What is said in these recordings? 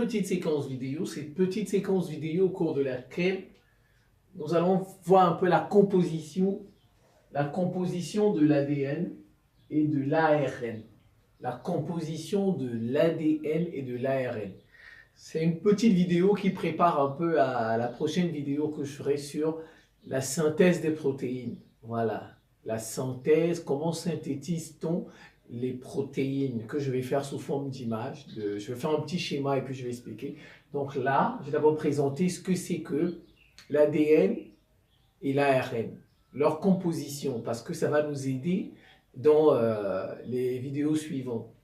petite séquence vidéo. Cette petite séquence vidéo au cours de laquelle nous allons voir un peu la composition de l'ADN et de l'ARN. La composition de l'ADN et de l'ARN. C'est une petite vidéo qui prépare un peu à la prochaine vidéo que je ferai sur la synthèse des protéines. Voilà, la synthèse, comment synthétise-t-on les protéines, que je vais faire sous forme d'image. Je vais faire un petit schéma et puis je vais expliquer. Donc là, je vais d'abord présenter ce que c'est que l'ADN et l'ARN, leur composition, parce que ça va nous aider dans les vidéos suivantes.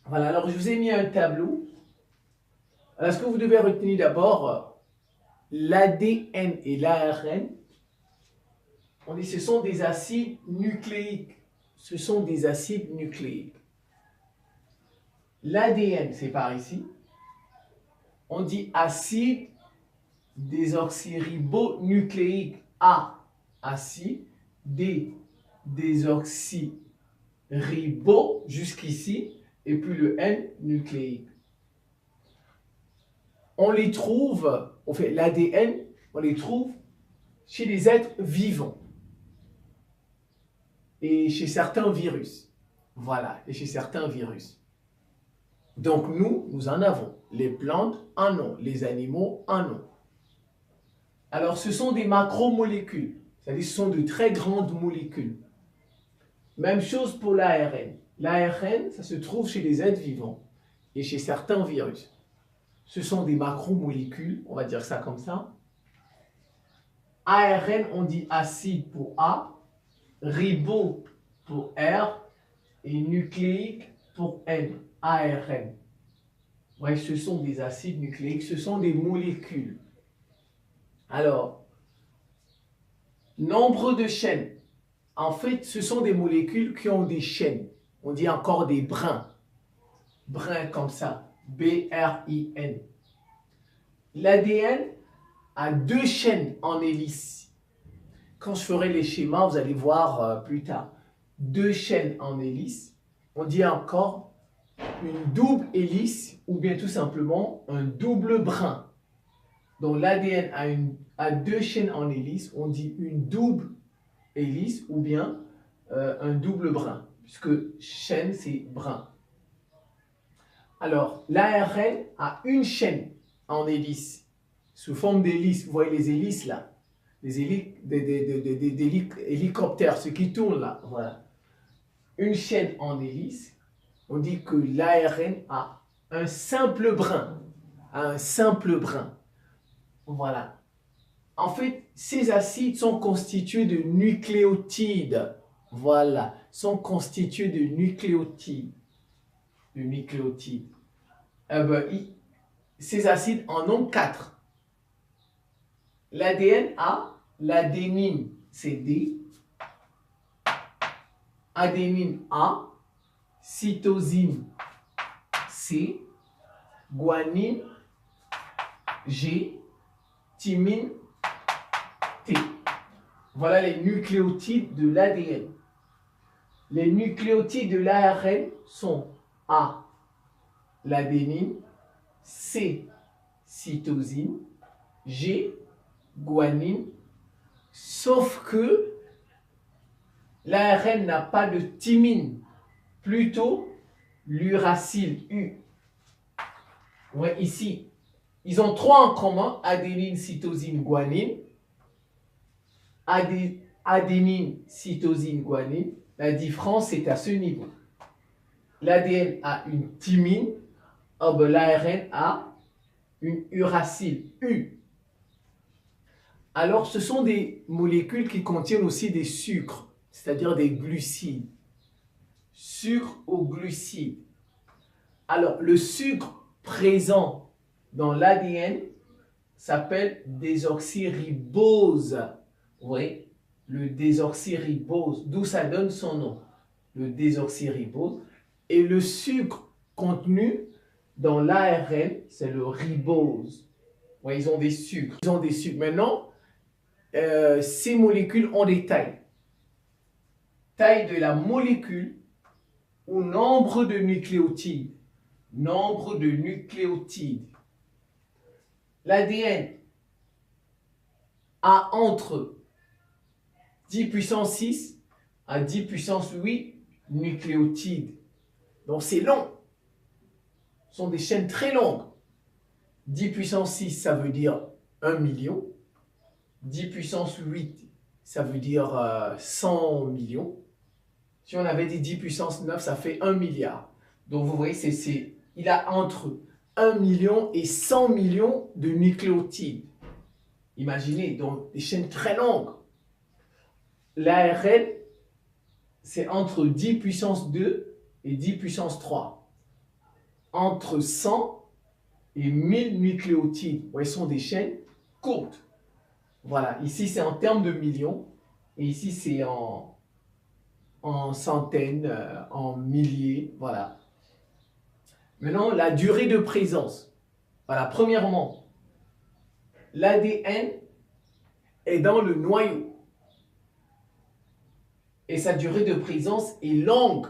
Voilà, alors je vous ai mis un tableau. Alors, ce que vous devez retenir d'abord, l'ADN et l'ARN, on dit ce sont des acides nucléiques. Ce sont des acides nucléiques. L'ADN, c'est par ici. On dit acide désoxyribonucléique. A, acide, D, désoxyribo, jusqu'ici, et puis le N, nucléique. On les trouve, on fait l'ADN, on les trouve chez les êtres vivants et chez certains virus. Voilà, et chez certains virus. Donc nous en avons. Les plantes en ont, les animaux en ont. Alors ce sont des macromolécules, c'est-à-dire ce sont de très grandes molécules. Même chose pour l'ARN. L'ARN, ça se trouve chez les êtres vivants et chez certains virus. Ce sont des macromolécules, on va dire ça comme ça. ARN, on dit acide pour A, ribo pour R et nucléique pour N, ARN. Ouais, ce sont des acides nucléiques, ce sont des molécules. Alors, nombre de chaînes. En fait, ce sont des molécules qui ont des chaînes. On dit encore des brins. Brins comme ça. B-R-I-N. L'ADN a 2 chaînes en hélice. Quand je ferai les schémas, vous allez voir plus tard. 2 chaînes en hélice. On dit encore une double hélice ou bien tout simplement un double brin. Donc l'ADN a 2 chaînes en hélice. On dit une double hélice ou bien un double brin. Puisque chaîne, c'est brin. Alors, l'ARN a une chaîne en hélice, sous forme d'hélice. Vous voyez les hélices là, les hélicoptères, ceux qui tournent là, voilà. Une chaîne en hélice, on dit que l'ARN a un simple brin, Voilà. En fait, ces acides sont constitués de nucléotides, voilà, sont constitués de nucléotides. Ces acides en ont 4. L'ADN a l'adénine, c'est D, adénine A, cytosine C, guanine G, thymine T. Voilà les nucléotides de l'ADN. Les nucléotides de l'ARN sont A, l'adénine, C, cytosine, G, guanine, sauf que l'ARN n'a pas de thymine, plutôt l'uracile U. Ouais, ici, ils ont 3 en commun, adénine, cytosine, guanine. Adénine, cytosine, guanine. La différence est à ce niveau. L'ADN a une thymine, l'ARN a une uracile U. Alors, ce sont des molécules qui contiennent aussi des sucres, c'est-à-dire des glucides. Sucre aux glucides. Alors, le sucre présent dans l'ADN s'appelle désoxyribose. Vous voyez, le désoxyribose, d'où ça donne son nom, le désoxyribose. Et le sucre contenu dans l'ARN, c'est le ribose. Ouais, ils ont des sucres. Maintenant, ces molécules ont des tailles. Taille de la molécule ou nombre de nucléotides. Nombre de nucléotides. l'ADN a entre 10 puissance 6 à 10 puissance 8 nucléotides. Donc c'est long. Ce sont des chaînes très longues. 10 puissance 6, ça veut dire 1 million. 10 puissance 8, ça veut dire 100 millions. Si on avait dit 10 puissance 9, ça fait 1 milliard. Donc vous voyez, il a entre 1 million et 100 millions de nucléotides. Imaginez, donc des chaînes très longues. L'ARN, c'est entre 10 puissance 2 et 10 puissance 3. Entre 100 et 1000 nucléotides. Vous voyez, ce sont des chaînes courtes. Voilà, ici c'est en termes de millions, et ici c'est en centaines, en milliers, voilà. Maintenant, la durée de présence. Voilà, premièrement, l'ADN est dans le noyau. Et sa durée de présence est longue.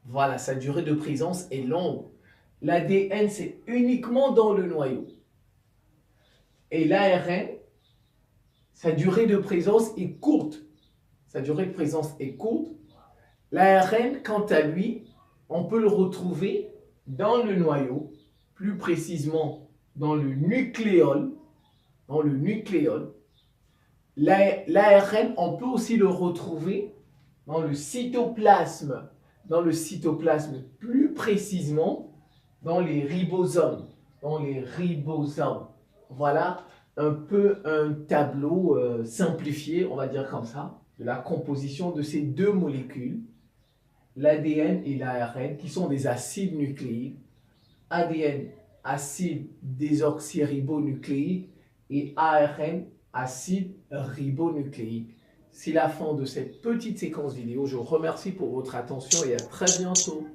Voilà, sa durée de présence est longue. L'ADN, c'est uniquement dans le noyau. Et l'ARN, sa durée de présence est courte. Sa durée de présence est courte. L'ARN, quant à lui, on peut le retrouver dans le noyau, plus précisément dans le nucléole. Dans le nucléole. L'ARN, on peut aussi le retrouver dans le cytoplasme. Dans le cytoplasme, plus précisément dans les ribosomes. Dans les ribosomes. Voilà un peu un tableau simplifié, on va dire comme ça, de la composition de ces deux molécules, l'ADN et l'ARN, qui sont des acides nucléiques. ADN, acide désoxyribonucléique, et ARN, acide ribonucléique. C'est la fin de cette petite séquence vidéo. Je vous remercie pour votre attention et à très bientôt.